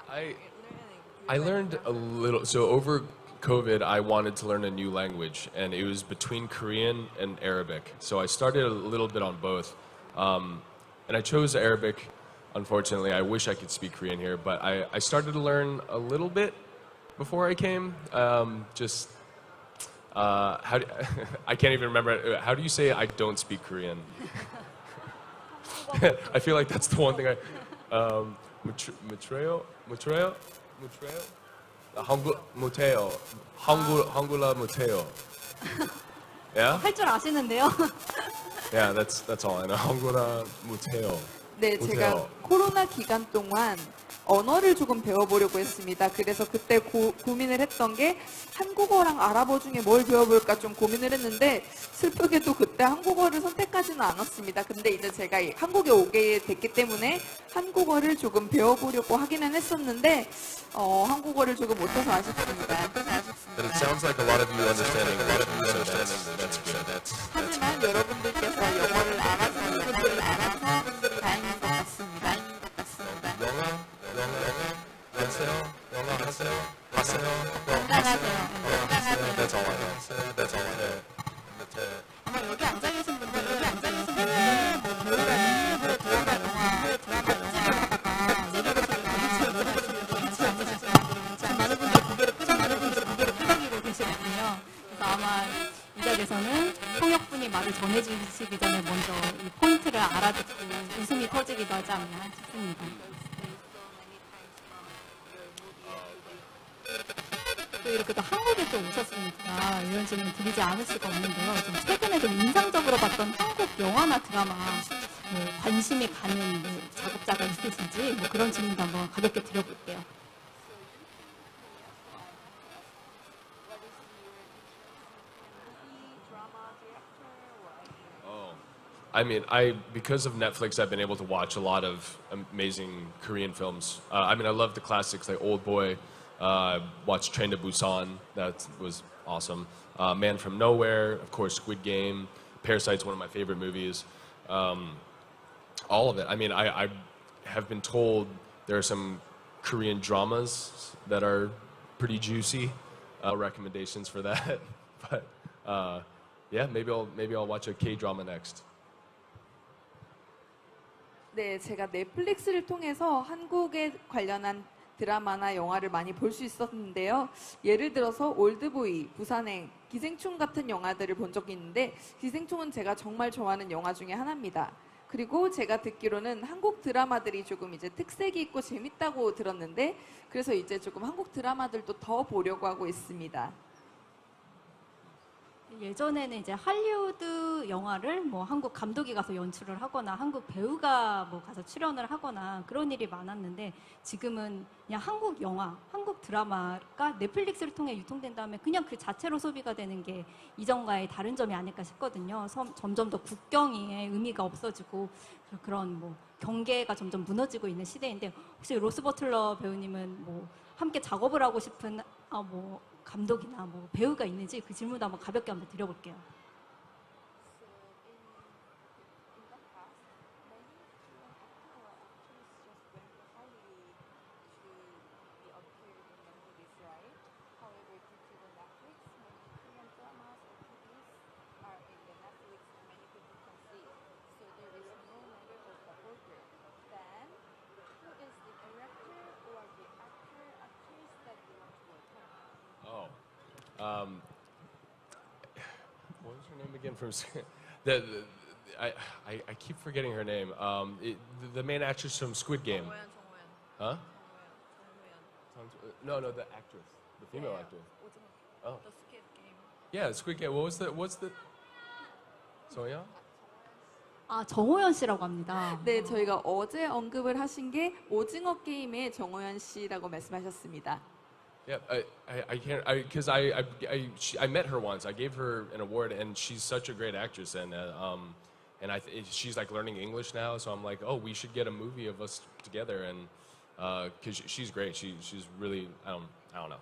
I learned a little. So over COVID, I wanted to learn a new language, and it was between Korean and Arabic. So I started a little bit on both, and I chose Arabic. Unfortunately, I wish I could speak Korean here, but I started to learn a little bit before I came. I can't even remember. How do you say I don't speak Korean? I feel like that's the one thing 못해요? 한국어 못해요. Yeah? 할 줄 아시는데요? Yeah, that's all I know. 한국어 못해요. 네, 제가 못해요. 코로나 기간 동안 언어를 조금 배워보려고 했습니다. 그래서 그때 고민을 했던 게 한국어랑 아랍어 중에 뭘 배워볼까 좀 고민을 했는데 슬프게도 그때 한국어를 선택하지는 않았습니다. 근데 이제 제가 한국에 오게 됐기 때문에 한국어를 조금 배워보려고 하기는 했었는데 한국어를 조금 못해서 아쉽습니다. But it sounds like a lot of you understanding. That's good. 하지만 여러분들께서 영어를 알아주는 분들은 알아서 다행인 것 같습니다. 영어? 안녕하세요. 먼저 이 포인트를 알아듣고 웃음이 터지기도 하지 않나 싶습니다. 또 이렇게 또 한국에 또 오셨으니까 이런 질문 드리지 않을 수가 없는데요. 좀 최근에 좀 인상적으로 봤던 한국 영화나 드라마 뭐 관심이 가는 뭐 작업자가 있으신지 뭐 그런 질문도 한번 가볍게 드려볼게요. I mean, because of Netflix, I've been able to watch a lot of amazing Korean films. I mean, I love the classics like Old Boy. Watched Train to Busan. That was awesome. Man from Nowhere, of course, Squid Game. Parasite's one of my favorite movies. All of it. I mean, I have been told there are some Korean dramas that are pretty juicy. Recommendations for that, but yeah, maybe I'll watch a K drama next. 네, 제가 넷플릭스를 통해서 한국에 관련한 드라마나 영화를 많이 볼 수 있었는데요. 예를 들어서 올드보이, 부산행, 기생충 같은 영화들을 본 적이 있는데 기생충은 제가 정말 좋아하는 영화 중에 하나입니다. 그리고 제가 듣기로는 한국 드라마들이 조금 이제 특색이 있고 재밌다고 들었는데 그래서 이제 조금 한국 드라마들도 더 보려고 하고 있습니다. 예전에는 이제 할리우드 영화를 뭐 한국 감독이 가서 연출을 하거나 한국 배우가 뭐 가서 출연을 하거나 그런 일이 많았는데 지금은 그냥 한국 영화, 한국 드라마가 넷플릭스를 통해 유통된 다음에 그냥 그 자체로 소비가 되는 게 이전과의 다른 점이 아닐까 싶거든요. 점점 더 국경의 의미가 없어지고 그런 뭐 경계가 점점 무너지고 있는 시대인데 혹시 로스 버틀러 배우님은 뭐 함께 작업을 하고 싶은 뭐 감독이나 뭐 배우가 있는지 그 질문도 한번 가볍게 한번 드려볼게요. What was her name again? From I keep forgetting her name. The main actress from Squid Game. Huh? No, the actress, the female actress. Oh. Yeah, Squid Game. What's the? Soya? 정호연 씨라고 합니다. 네, 저희가 어제 언급을 하신 게 오징어 게임의 정호연 씨라고 말씀하셨습니다. Yeah, I can't because I met her once. I gave her an award, and she's such a great actress, and she's like learning English now. So I'm like, oh, we should get a movie of us together, and because she's great. She's really I don't know.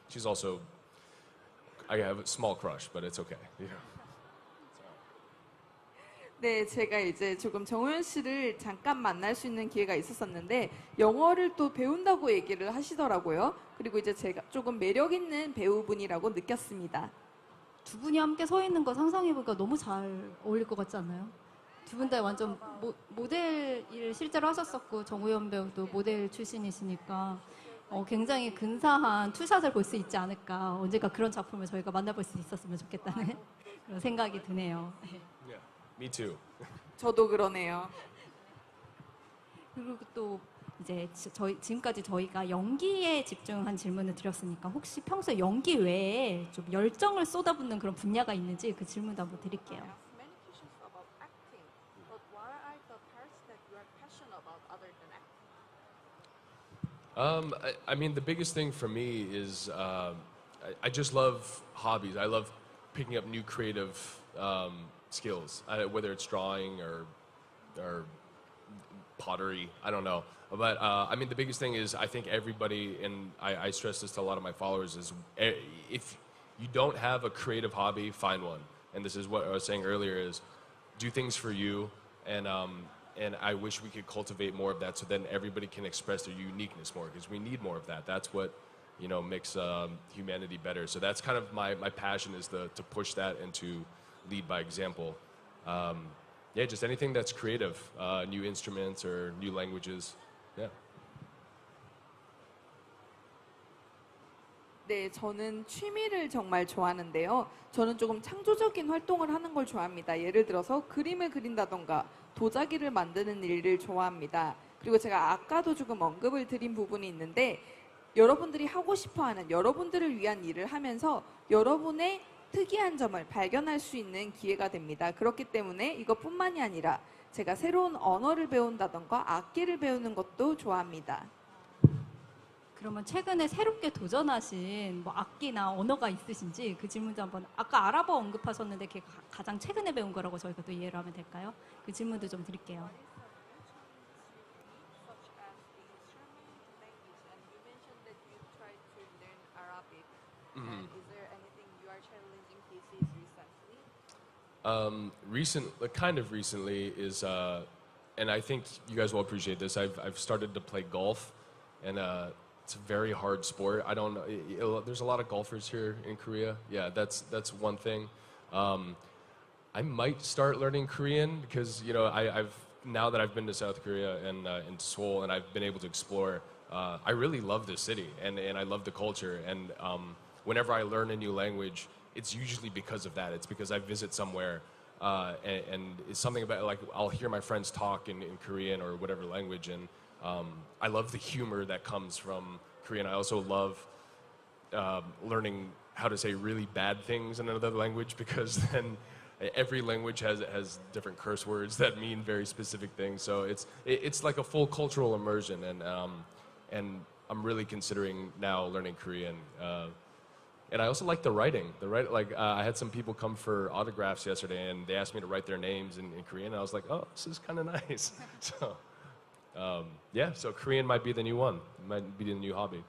She's also I have a small crush, but it's okay. You know. 네, 제가 이제 조금 정호연 씨를 잠깐 만날 수 있는 기회가 있었었는데 영어를 또 배운다고 얘기를 하시더라고요. 그리고 이제 제가 조금 매력 있는 배우분이라고 느꼈습니다. 두 분이 함께 서 있는 거 상상해보니까 너무 잘 어울릴 것 같지 않나요? 두 분 다 완전 모델 일을 실제로 하셨었고 정우현 배우도 모델 출신이시니까 굉장히 근사한 투샷을 볼 수 있지 않을까. 언젠가 그런 작품을 저희가 만나볼 수 있었으면 좋겠다는 그런 생각이 드네요. Yeah, me too. 저도 그러네요. 그리고 또 이제 지금까지 저희가 연기에 집중한 질문을 드렸으니까 혹시 평소에 연기 외에 좀 열정을 쏟아붓는 그런 분야가 있는지 그 질문도 한번 드릴게요. Many questions about acting, but what are the parts that you are passionate about other than acting? I mean, the biggest thing for me is I just love hobbies. I love picking up new creative skills, whether it's drawing or pottery. I don't know. But I mean, the biggest thing is I think everybody, and I stress this to a lot of my followers, is if you don't have a creative hobby, find one. And this is what I was saying earlier: is do things for you, and I wish we could cultivate more of that, so then everybody can express their uniqueness more, because we need more of that. That's what makes humanity better. So that's kind of my passion, is to push that and to lead by example. Yeah, just anything that's creative, new instruments or new languages. Yeah. 네, 저는 취미를 정말 좋아하는데요. 저는 조금 창조적인 활동을 하는 걸 좋아합니다. 예를 들어서 그림을 그린다던가 도자기를 만드는 일을 좋아합니다. 그리고 제가 아까도 조금 언급을 드린 부분이 있는데 여러분들이 하고 싶어하는 여러분들을 위한 일을 하면서 여러분의 특이한 점을 발견할 수 있는 기회가 됩니다. 그렇기 때문에 이것뿐만이 아니라 제가 새로운 언어를 배운다던가 악기를 배우는 것도 좋아합니다. 그러면 최근에 새롭게 도전하신 뭐 악기나 언어가 있으신지 그 질문도 한번 아까 아랍어 언급하셨는데 그게 가장 최근에 배운 거라고 저희가 또 이해를 하면 될까요? 그 질문도 좀 드릴게요. Such as the German language, and you mentioned that you tried to learn Arabic. And is there anything you are challenging thesis recently? Kind of recently is, and I think you guys will appreciate this. I've started to play golf, and it's a very hard sport. I don't know. There's a lot of golfers here in Korea. Yeah, that's one thing. I might start learning Korean because I've now that I've been to South Korea and in Seoul and I've been able to explore. I really love this city and I love the culture. And whenever I learn a new language, it's usually because of that. It's because I visit somewhere and it's something about like I'll hear my friends talk in Korean or whatever language, and I love the humor that comes from Korean. I also love learning how to say really bad things in another language because then every language has different curse words that mean very specific things. So it's like a full cultural immersion, and I'm really considering now learning Korean. And I also like the writing. I had some people come for autographs yesterday, and they asked me to write their names in Korean. And I was like, oh, this is kind of nice. So yeah, so Korean might be the new one. Might be the new hobby.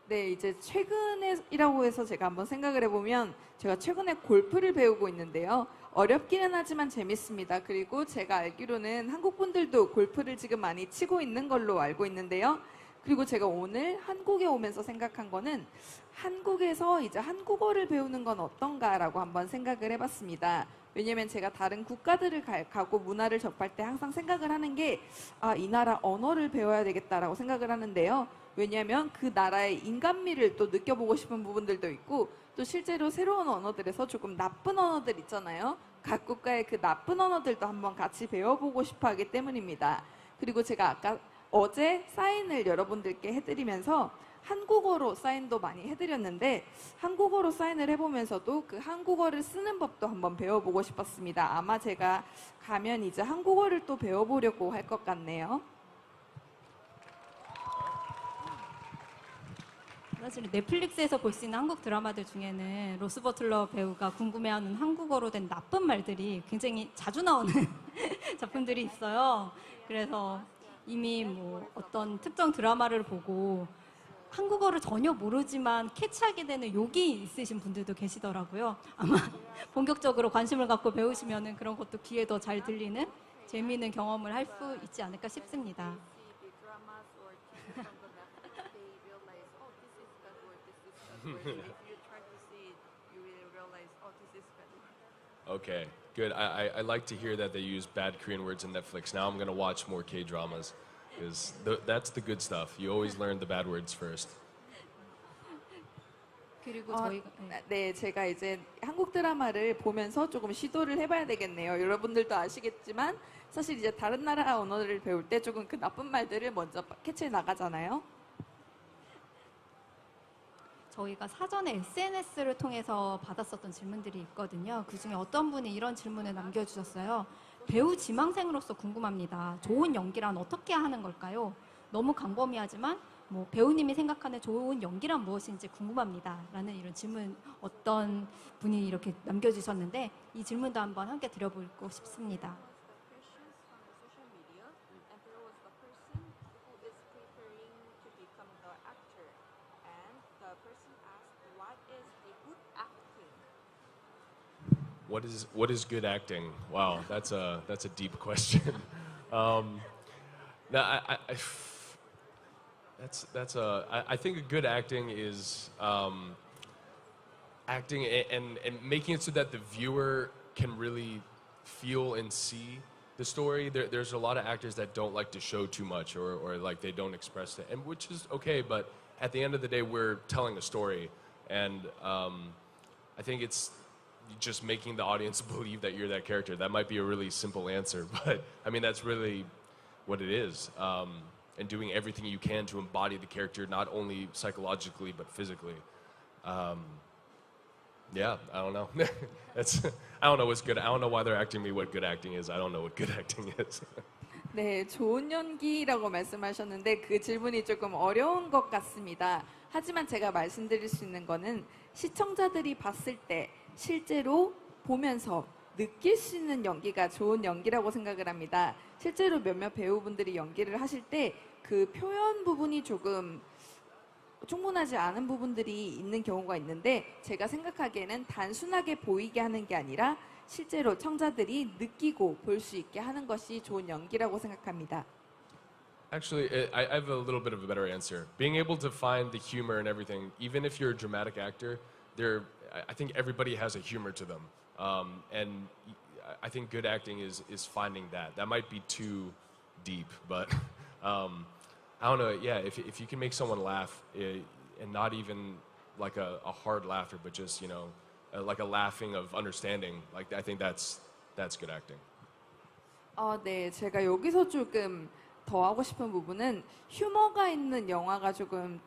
네, 이제 최근에이라고 해서 제가 한번 생각을 해보면 제가 최근에 골프를 배우고 있는데요. 어렵기는 하지만 재밌습니다. 그리고 제가 알기로는 한국 분들도 골프를 지금 많이 치고 있는 걸로 알고 있는데요. 그리고 제가 오늘 한국에 오면서 생각한 거는 한국에서 이제 한국어를 배우는 건 어떤가라고 한번 생각을 해봤습니다. 왜냐면 제가 다른 국가들을 가고 문화를 접할 때 항상 생각을 하는 게 이 나라 언어를 배워야 되겠다라고 생각을 하는데요. 왜냐하면 그 나라의 인간미를 또 느껴보고 싶은 부분들도 있고 또 실제로 새로운 언어들에서 조금 나쁜 언어들 있잖아요. 각 국가의 그 나쁜 언어들도 한번 같이 배워보고 싶어 하기 때문입니다. 그리고 제가 아까 어제 사인을 여러분들께 해드리면서 한국어로 사인도 많이 해드렸는데 한국어로 사인을 해보면서도 그 한국어를 쓰는 법도 한번 배워보고 싶었습니다. 아마 제가 가면 이제 한국어를 또 배워보려고 할 것 같네요. 사실 넷플릭스에서 볼 수 있는 한국 드라마들 중에는 로스 버틀러 배우가 궁금해하는 한국어로 된 나쁜 말들이 굉장히 자주 나오는 작품들이 있어요. 그래서 이미 뭐 어떤 특정 드라마를 보고 한국어를 전혀 모르지만 캐치하게 되는 욕이 있으신 분들도 계시더라고요. 아마 본격적으로 관심을 갖고 배우시면은 그런 것도 귀에 더 잘 들리는 재미있는 경험을 할 수 있지 않을까 싶습니다. See the dramas or TV from the Netflix, they realize, oh, this is bad word, this is bad word. If you try to see it, you will realize, oh, this is bad word. Okay, good. I like to hear that they use bad Korean words in Netflix. Now I'm gonna watch more K-dramas because that's the good stuff. You always learn the bad words first. 그리고 저희가 네, 제가 이제 한국 드라마를 보면서 조금 시도를 해봐야 되겠네요. 여러분들도 아시겠지만 사실 이제 다른 나라 언어를 배울 때 조금 그 나쁜 말들을 먼저 캐치해 나가잖아요. 저희가 사전에 SNS를 통해서 받았었던 질문들이 있거든요. 그중에 어떤 분이 이런 질문을 남겨주셨어요. 배우 지망생으로서 궁금합니다. 좋은 연기란 어떻게 하는 걸까요? 너무 광범위하지만 뭐 배우님이 생각하는 좋은 연기란 무엇인지 궁금합니다. 라는 이런 질문 어떤 분이 이렇게 남겨주셨는데 이 질문도 한번 함께 드려보고 싶습니다. Questions from the social media, and there was the person who is preparing to become the actor, and the person asked, "What is a good acting?" What is good acting? Wow, that's a deep question. Now I think a good acting is acting and making it so that the viewer can really feel and see the story. There's a lot of actors that don't like to show too much or like they don't express it, and which is okay, but at the end of the day, we're telling a story, and I think it's just making the audience believe that you're that character. That might be a really simple answer, but I mean that's really what it is. And doing everything you can to embody the character, not only psychologically but physically. Yeah, I don't know. I don't know what's good. I don't know why they're acting me what good acting is. I don't know what good acting is. 네, 좋은 연기라고 말씀하셨는데 그 질문이 조금 어려운 것 같습니다. 하지만 제가 말씀드릴 수 있는 거는 시청자들이 봤을 때 실제로 보면서 느낄 수 있는 연기가 좋은 연기라고 생각을 합니다. 실제로 몇몇 배우분들이 연기를 하실 때 그 표현 부분이 조금 충분하지 않은 부분들이 있는 경우가 있는데 제가 생각하기에는 단순하게 보이게 하는 게 아니라 실제로 청자들이 느끼고 볼 수 있게 하는 것이 좋은 연기라고 생각합니다. Actually, I have a little bit of a better answer. Being able to find the humor and everything, even if you're a dramatic actor, I think everybody has a humor to them. And I think good acting is finding that. That might be too deep, but I don't know. Yeah, if you can make someone laugh and not even like a hard laughter, but just like a laughing of understanding, like I think that's good acting. 네, 제가 여기서 조금 더 하고 싶은 부분은 휴머가 있는 영화가 조금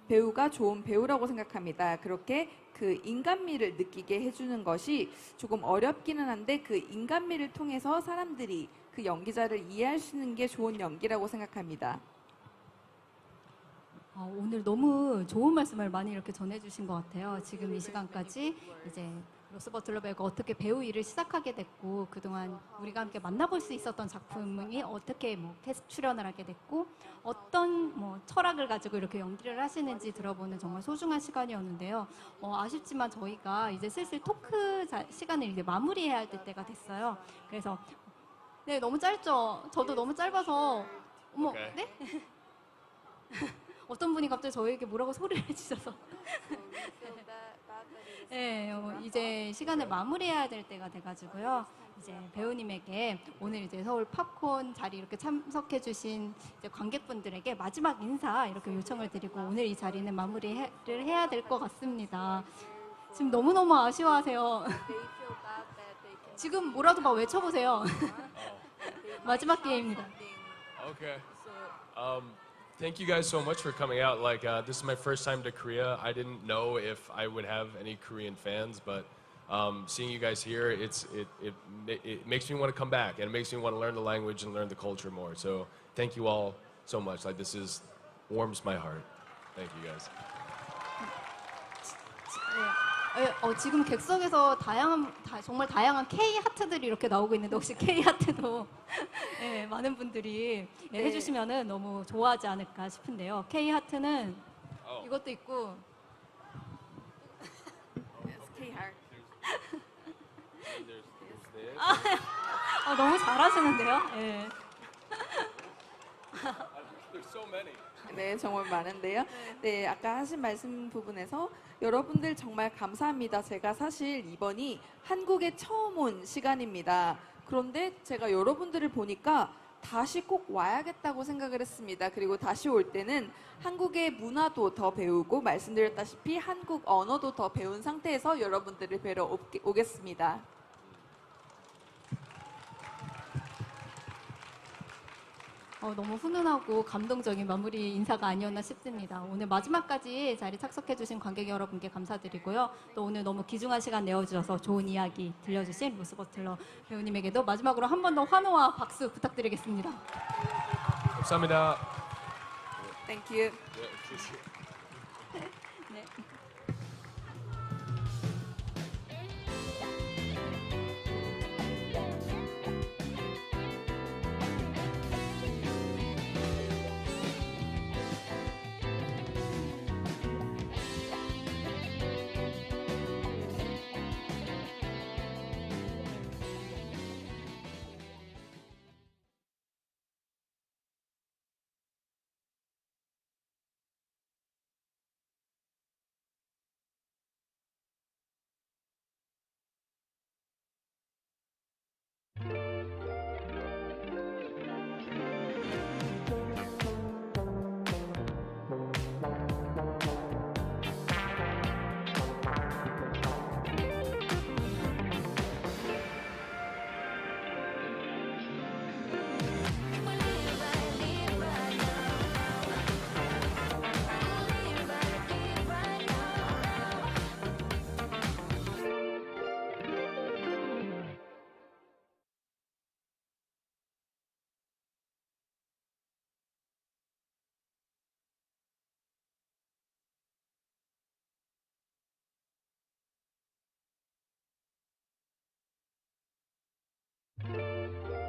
배우가 좋은 배우라고 생각합니다. 그렇게 그 인간미를 느끼게 해주는 것이 조금 어렵기는 한데 그 인간미를 통해서 사람들이 그 연기자를 이해할 수 있는 게 좋은 연기라고 생각합니다. 오늘 너무 좋은 말씀을 많이 이렇게 전해주신 것 같아요. 지금 이 시간까지 이제 로스 버틀러 배우가 어떻게 배우 일을 시작하게 됐고 그동안 우리가 함께 만나볼 수 있었던 작품이 어떻게 캐스트 출연을 하게 됐고 어떤 철학을 가지고 이렇게 연기를 하시는지 들어보는 정말 소중한 시간이었는데요. 아쉽지만 저희가 이제 슬슬 토크 시간을 이제 마무리해야 할 때가 됐어요. 그래서 네 너무 짧죠. 저도 너무 짧아서 어머 Okay. 네? 어떤 분이 갑자기 저에게 뭐라고 소리를 해주셔서 네, 이제 시간을 마무리해야 될 때가 돼가지고요. 이제 배우님에게 오늘 이제 서울 팝콘 자리 이렇게 참석해주신 이제 관객분들에게 마지막 인사 이렇게 요청을 드리고 오늘 이 자리는 마무리를 해야 될 것 같습니다. 지금 너무너무 아쉬워하세요. 지금 뭐라도 막 외쳐보세요. 마지막 기회입니다. Okay. Thank you guys so much for coming out. Like this is my first time to Korea. I didn't know if I would have any Korean fans, but seeing you guys here, it makes me want to come back and it makes me want to learn the language and learn the culture more. So thank you all so much. Like this warms my heart. Thank you guys. 지금 객석에서 정말 다양한 K 하트들이 이렇게 나오고 있는데 혹시 K 하트도 네, 많은 분들이 해주시면은 너무 좋아하지 않을까 싶은데요. K 하트는 이것도 있고 너무 잘하시는데요. 네. There's so many. 네, 정말 많은데요. 네, 아까 하신 말씀 부분에서 여러분들 정말 감사합니다. 제가 사실 이번이 한국에 처음 온 시간입니다. 그런데 제가 여러분들을 보니까 다시 꼭 와야겠다고 생각을 했습니다. 그리고 다시 올 때는 한국의 문화도 더 배우고 말씀드렸다시피 한국 언어도 더 배운 상태에서 여러분들을 뵈러 오겠습니다. 너무 훈훈하고 감동적인 마무리 인사가 아니었나 싶습니다. 오늘 마지막까지 자리 착석해주신 관객 여러분께 감사드리고요. 또 오늘 너무 귀중한 시간 내어주셔서 좋은 이야기 들려주신 로스 버틀러 배우님에게도 마지막으로 한 번 더 환호와 박수 부탁드리겠습니다. 감사합니다. Thank you. Yeah, 네.